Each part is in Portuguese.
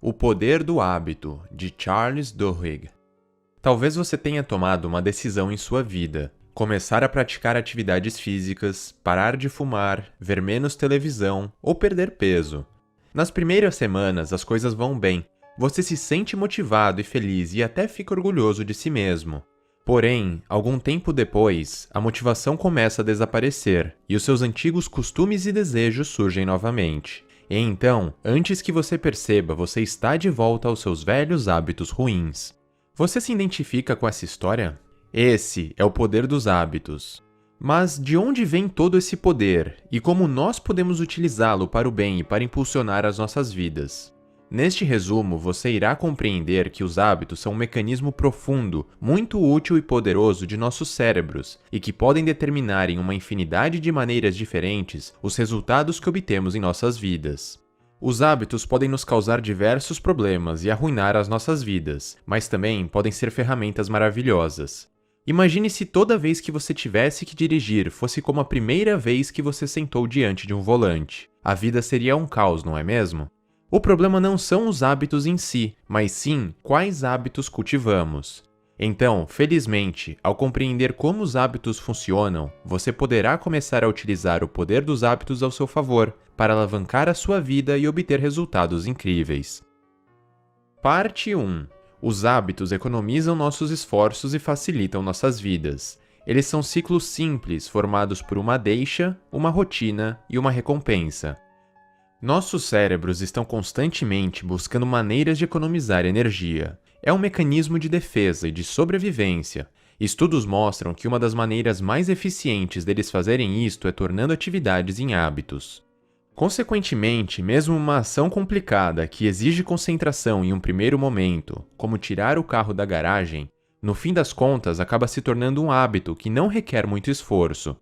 O Poder do Hábito, de Charles Duhigg. Talvez você tenha tomado uma decisão em sua vida: começar a praticar atividades físicas, parar de fumar, ver menos televisão ou perder peso. Nas primeiras semanas as coisas vão bem, você se sente motivado e feliz e até fica orgulhoso de si mesmo. Porém, algum tempo depois, a motivação começa a desaparecer e os seus antigos costumes e desejos surgem novamente. E então, antes que você perceba, você está de volta aos seus velhos hábitos ruins. Você se identifica com essa história? Esse é o poder dos hábitos. Mas de onde vem todo esse poder e como nós podemos utilizá-lo para o bem e para impulsionar as nossas vidas? Neste resumo, você irá compreender que os hábitos são um mecanismo profundo, muito útil e poderoso de nossos cérebros e que podem determinar em uma infinidade de maneiras diferentes os resultados que obtemos em nossas vidas. Os hábitos podem nos causar diversos problemas e arruinar as nossas vidas, mas também podem ser ferramentas maravilhosas. Imagine se toda vez que você tivesse que dirigir fosse como a primeira vez que você sentou diante de um volante. A vida seria um caos, não é mesmo? O problema não são os hábitos em si, mas sim quais hábitos cultivamos. Então, felizmente, ao compreender como os hábitos funcionam, você poderá começar a utilizar o poder dos hábitos ao seu favor, para alavancar a sua vida e obter resultados incríveis. Parte 1. Os hábitos economizam nossos esforços e facilitam nossas vidas. Eles são ciclos simples, formados por uma deixa, uma rotina e uma recompensa. Nossos cérebros estão constantemente buscando maneiras de economizar energia. É um mecanismo de defesa e de sobrevivência. Estudos mostram que uma das maneiras mais eficientes deles fazerem isto é tornando atividades em hábitos. Consequentemente, mesmo uma ação complicada que exige concentração em um primeiro momento, como tirar o carro da garagem, no fim das contas acaba se tornando um hábito que não requer muito esforço.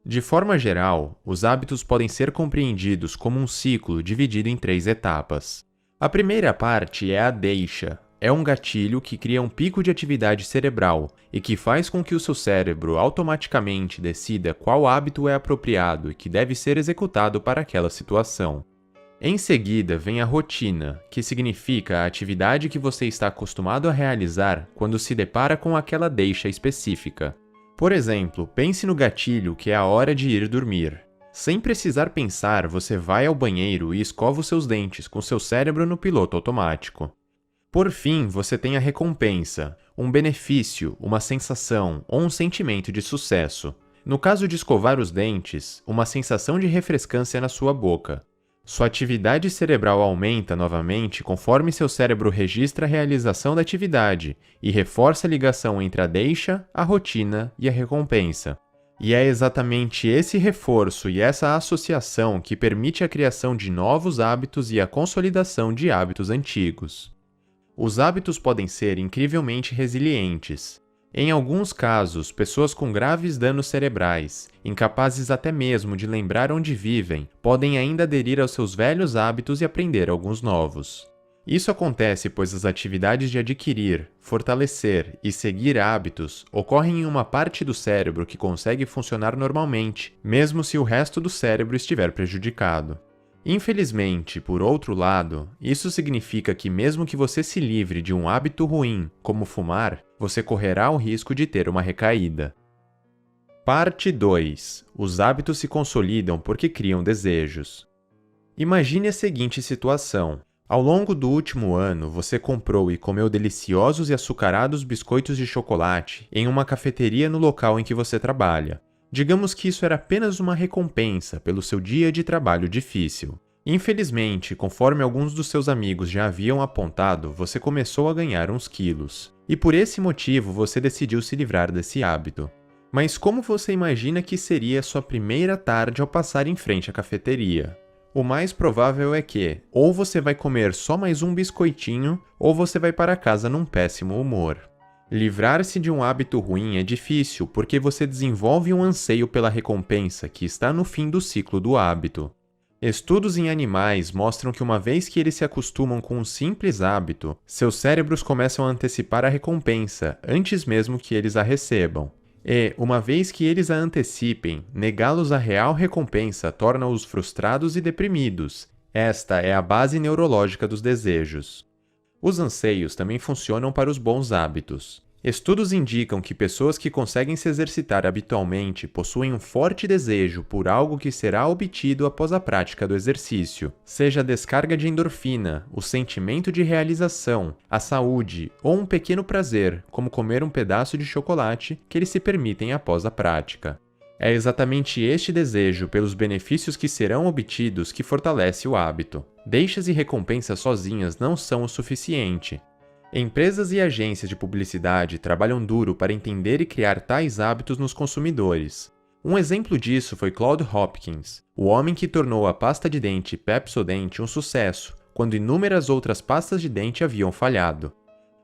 De forma geral, os hábitos podem ser compreendidos como um ciclo dividido em 3 etapas. A primeira parte é a deixa. É um gatilho que cria um pico de atividade cerebral e que faz com que o seu cérebro automaticamente decida qual hábito é apropriado e que deve ser executado para aquela situação. Em seguida vem a rotina, que significa a atividade que você está acostumado a realizar quando se depara com aquela deixa específica. Por exemplo, pense no gatilho que é a hora de ir dormir. Sem precisar pensar, você vai ao banheiro e escova os seus dentes com seu cérebro no piloto automático. Por fim, você tem a recompensa, um benefício, uma sensação ou um sentimento de sucesso. No caso de escovar os dentes, uma sensação de refrescância na sua boca. Sua atividade cerebral aumenta novamente conforme seu cérebro registra a realização da atividade e reforça a ligação entre a deixa, a rotina e a recompensa. E é exatamente esse reforço e essa associação que permite a criação de novos hábitos e a consolidação de hábitos antigos. Os hábitos podem ser incrivelmente resilientes. Em alguns casos, pessoas com graves danos cerebrais, incapazes até mesmo de lembrar onde vivem, podem ainda aderir aos seus velhos hábitos e aprender alguns novos. Isso acontece pois as atividades de adquirir, fortalecer e seguir hábitos ocorrem em uma parte do cérebro que consegue funcionar normalmente, mesmo se o resto do cérebro estiver prejudicado. Infelizmente, por outro lado, isso significa que mesmo que você se livre de um hábito ruim, como fumar, você correrá o risco de ter uma recaída. Parte 2. Os hábitos se consolidam porque criam desejos. Imagine a seguinte situação. Ao longo do último ano, você comprou e comeu deliciosos e açucarados biscoitos de chocolate em uma cafeteria no local em que você trabalha. Digamos que isso era apenas uma recompensa pelo seu dia de trabalho difícil. Infelizmente, conforme alguns dos seus amigos já haviam apontado, você começou a ganhar uns quilos. E por esse motivo você decidiu se livrar desse hábito. Mas como você imagina que seria sua primeira tarde ao passar em frente à cafeteria? O mais provável é que, ou você vai comer só mais um biscoitinho, ou você vai para casa num péssimo humor. Livrar-se de um hábito ruim é difícil porque você desenvolve um anseio pela recompensa que está no fim do ciclo do hábito. Estudos em animais mostram que uma vez que eles se acostumam com um simples hábito, seus cérebros começam a antecipar a recompensa antes mesmo que eles a recebam. E, uma vez que eles a antecipem, negá-los à real recompensa torna-os frustrados e deprimidos. Esta é a base neurológica dos desejos. Os anseios também funcionam para os bons hábitos. Estudos indicam que pessoas que conseguem se exercitar habitualmente possuem um forte desejo por algo que será obtido após a prática do exercício, seja a descarga de endorfina, o sentimento de realização, a saúde ou um pequeno prazer, como comer um pedaço de chocolate, que eles se permitem após a prática. É exatamente este desejo pelos benefícios que serão obtidos que fortalece o hábito. Deixas e recompensas sozinhas não são o suficiente. Empresas e agências de publicidade trabalham duro para entender e criar tais hábitos nos consumidores. Um exemplo disso foi Claude Hopkins, o homem que tornou a pasta de dente Pepsodent um sucesso, quando inúmeras outras pastas de dente haviam falhado.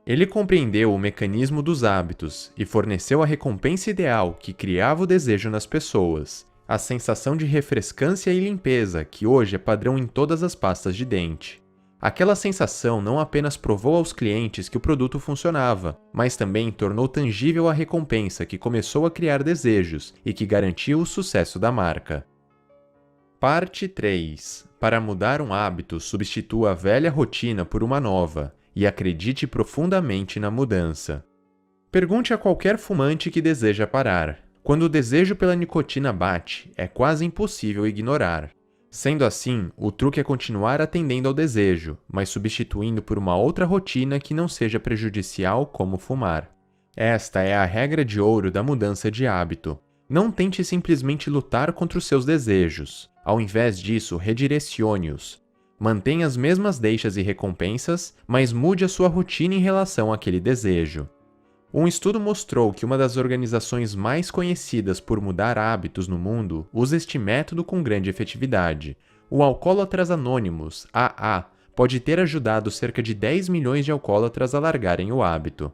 Ele compreendeu o mecanismo dos hábitos e forneceu a recompensa ideal que criava o desejo nas pessoas, a sensação de refrescância e limpeza que hoje é padrão em todas as pastas de dente. Aquela sensação não apenas provou aos clientes que o produto funcionava, mas também tornou tangível a recompensa que começou a criar desejos e que garantiu o sucesso da marca. Parte 3. Para mudar um hábito, substitua a velha rotina por uma nova e acredite profundamente na mudança. Pergunte a qualquer fumante que deseja parar. Quando o desejo pela nicotina bate, é quase impossível ignorar. Sendo assim, o truque é continuar atendendo ao desejo, mas substituindo por uma outra rotina que não seja prejudicial, como fumar. Esta é a regra de ouro da mudança de hábito. Não tente simplesmente lutar contra os seus desejos. Ao invés disso, redirecione-os. Mantenha as mesmas deixas e recompensas, mas mude a sua rotina em relação àquele desejo. Um estudo mostrou que uma das organizações mais conhecidas por mudar hábitos no mundo usa este método com grande efetividade. O Alcoólatras Anônimos, AA, pode ter ajudado cerca de 10 milhões de alcoólatras a largarem o hábito.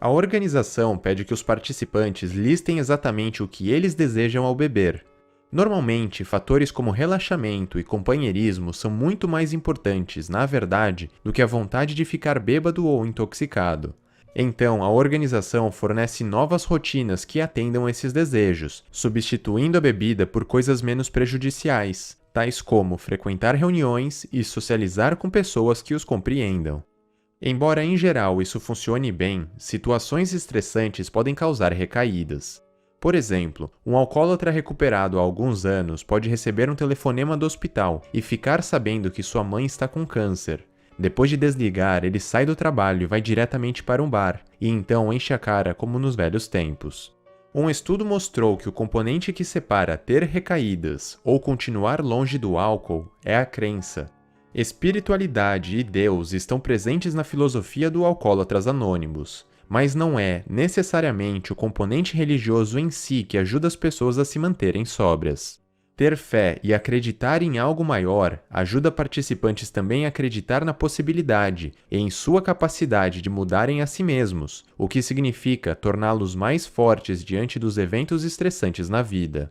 A organização pede que os participantes listem exatamente o que eles desejam ao beber. Normalmente, fatores como relaxamento e companheirismo são muito mais importantes, na verdade, do que a vontade de ficar bêbado ou intoxicado. Então, a organização fornece novas rotinas que atendam esses desejos, substituindo a bebida por coisas menos prejudiciais, tais como frequentar reuniões e socializar com pessoas que os compreendam. Embora em geral isso funcione bem, situações estressantes podem causar recaídas. Por exemplo, um alcoólatra recuperado há alguns anos pode receber um telefonema do hospital e ficar sabendo que sua mãe está com câncer. Depois de desligar, ele sai do trabalho e vai diretamente para um bar, e então enche a cara como nos velhos tempos. Um estudo mostrou que o componente que separa ter recaídas ou continuar longe do álcool é a crença. Espiritualidade e Deus estão presentes na filosofia do Alcoólatras Anônimos, mas não é, necessariamente, o componente religioso em si que ajuda as pessoas a se manterem sóbrias. Ter fé e acreditar em algo maior ajuda participantes também a acreditar na possibilidade e em sua capacidade de mudarem a si mesmos, o que significa torná-los mais fortes diante dos eventos estressantes na vida.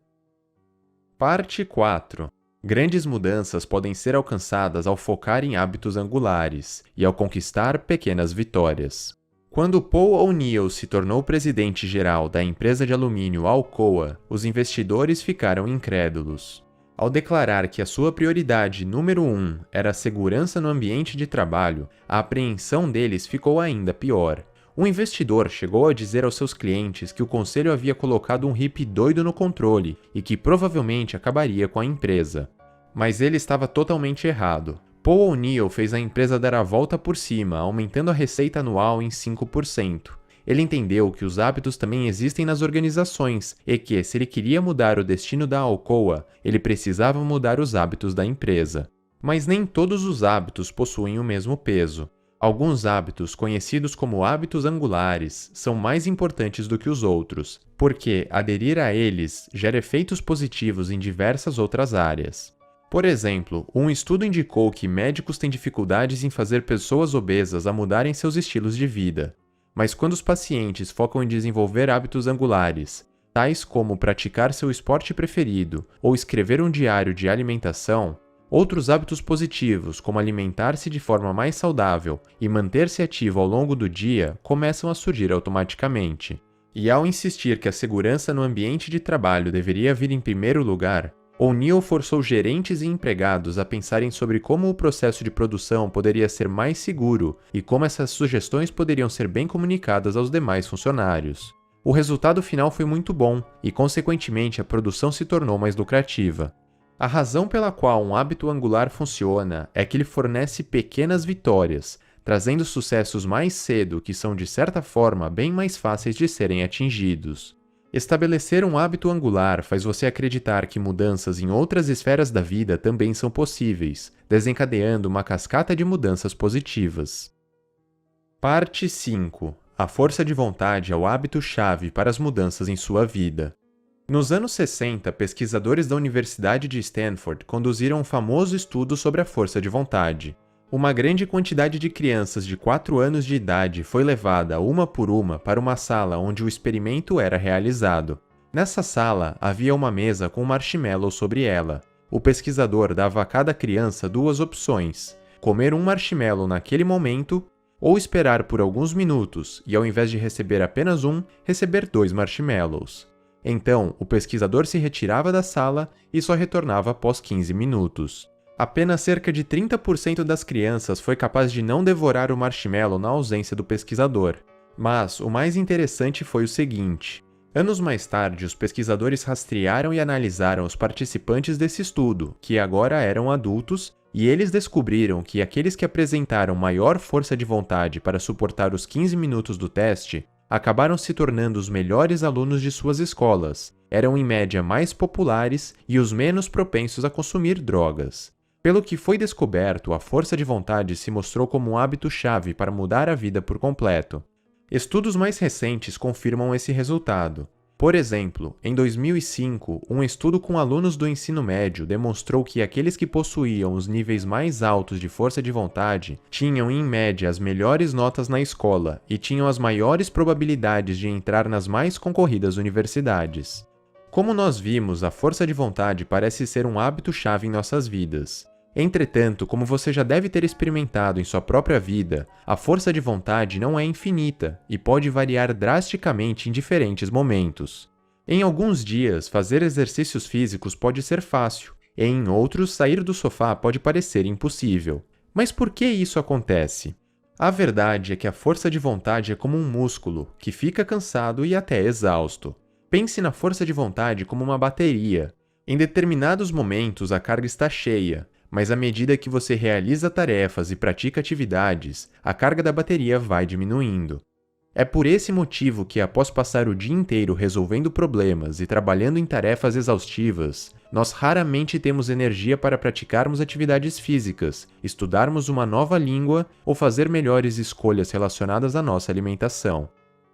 Parte 4. Grandes mudanças podem ser alcançadas ao focar em hábitos angulares e ao conquistar pequenas vitórias. Quando Paul O'Neill se tornou presidente-geral da empresa de alumínio Alcoa, os investidores ficaram incrédulos. Ao declarar que a sua prioridade número 1 era a segurança no ambiente de trabalho, a apreensão deles ficou ainda pior. Um investidor chegou a dizer aos seus clientes que o conselho havia colocado um hippie doido no controle e que provavelmente acabaria com a empresa. Mas ele estava totalmente errado. Paul O'Neill fez a empresa dar a volta por cima, aumentando a receita anual em 5%. Ele entendeu que os hábitos também existem nas organizações e que, se ele queria mudar o destino da Alcoa, ele precisava mudar os hábitos da empresa. Mas nem todos os hábitos possuem o mesmo peso. Alguns hábitos, conhecidos como hábitos angulares, são mais importantes do que os outros, porque aderir a eles gera efeitos positivos em diversas outras áreas. Por exemplo, um estudo indicou que médicos têm dificuldades em fazer pessoas obesas a mudarem seus estilos de vida. Mas quando os pacientes focam em desenvolver hábitos angulares, tais como praticar seu esporte preferido ou escrever um diário de alimentação, outros hábitos positivos, como alimentar-se de forma mais saudável e manter-se ativo ao longo do dia, começam a surgir automaticamente. E ao insistir que a segurança no ambiente de trabalho deveria vir em primeiro lugar, O'Neill forçou gerentes e empregados a pensarem sobre como o processo de produção poderia ser mais seguro e como essas sugestões poderiam ser bem comunicadas aos demais funcionários. O resultado final foi muito bom e, consequentemente, a produção se tornou mais lucrativa. A razão pela qual um hábito angular funciona é que ele fornece pequenas vitórias, trazendo sucessos mais cedo que são, de certa forma, bem mais fáceis de serem atingidos. Estabelecer um hábito angular faz você acreditar que mudanças em outras esferas da vida também são possíveis, desencadeando uma cascata de mudanças positivas. Parte 5. A força de vontade é o hábito-chave para as mudanças em sua vida. Nos anos 60, pesquisadores da Universidade de Stanford conduziram um famoso estudo sobre a força de vontade. Uma grande quantidade de crianças de 4 anos de idade foi levada, uma por uma, para uma sala onde o experimento era realizado. Nessa sala, havia uma mesa com marshmallow sobre ela. O pesquisador dava a cada criança 2 opções: comer um marshmallow naquele momento ou esperar por alguns minutos e, ao invés de receber apenas um, receber 2 marshmallows. Então, o pesquisador se retirava da sala e só retornava após 15 minutos. Apenas cerca de 30% das crianças foi capaz de não devorar o marshmallow na ausência do pesquisador. Mas o mais interessante foi o seguinte: anos mais tarde, os pesquisadores rastrearam e analisaram os participantes desse estudo, que agora eram adultos, e eles descobriram que aqueles que apresentaram maior força de vontade para suportar os 15 minutos do teste acabaram se tornando os melhores alunos de suas escolas, eram em média mais populares e os menos propensos a consumir drogas. Pelo que foi descoberto, a força de vontade se mostrou como um hábito-chave para mudar a vida por completo. Estudos mais recentes confirmam esse resultado. Por exemplo, em 2005, um estudo com alunos do ensino médio demonstrou que aqueles que possuíam os níveis mais altos de força de vontade tinham, em média, as melhores notas na escola e tinham as maiores probabilidades de entrar nas mais concorridas universidades. Como nós vimos, a força de vontade parece ser um hábito-chave em nossas vidas. Entretanto, como você já deve ter experimentado em sua própria vida, a força de vontade não é infinita e pode variar drasticamente em diferentes momentos. Em alguns dias, fazer exercícios físicos pode ser fácil, e em outros, sair do sofá pode parecer impossível. Mas por que isso acontece? A verdade é que a força de vontade é como um músculo, que fica cansado e até exausto. Pense na força de vontade como uma bateria. Em determinados momentos, a carga está cheia, mas à medida que você realiza tarefas e pratica atividades, a carga da bateria vai diminuindo. É por esse motivo que, após passar o dia inteiro resolvendo problemas e trabalhando em tarefas exaustivas, nós raramente temos energia para praticarmos atividades físicas, estudarmos uma nova língua ou fazer melhores escolhas relacionadas à nossa alimentação.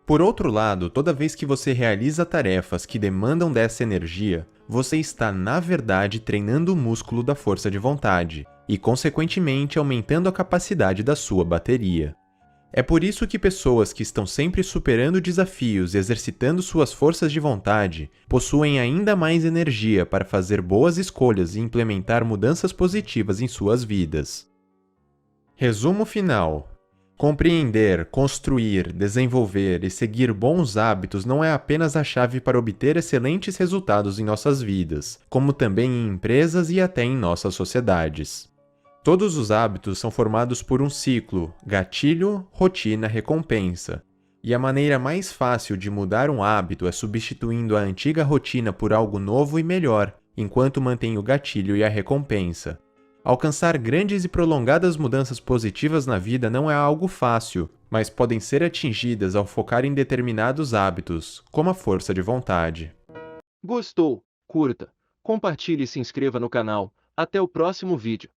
Por outro lado, toda vez que você realiza tarefas que demandam dessa energia, você está, na verdade, treinando o músculo da força de vontade e, consequentemente, aumentando a capacidade da sua bateria. É por isso que pessoas que estão sempre superando desafios e exercitando suas forças de vontade possuem ainda mais energia para fazer boas escolhas e implementar mudanças positivas em suas vidas. Resumo final. Compreender, construir, desenvolver e seguir bons hábitos não é apenas a chave para obter excelentes resultados em nossas vidas, como também em empresas e até em nossas sociedades. Todos os hábitos são formados por um ciclo: gatilho, rotina, recompensa. E a maneira mais fácil de mudar um hábito é substituindo a antiga rotina por algo novo e melhor, enquanto mantém o gatilho e a recompensa. Alcançar grandes e prolongadas mudanças positivas na vida não é algo fácil, mas podem ser atingidas ao focar em determinados hábitos, como a força de vontade. Gostou? Curta, compartilhe e se inscreva no canal. Até o próximo vídeo.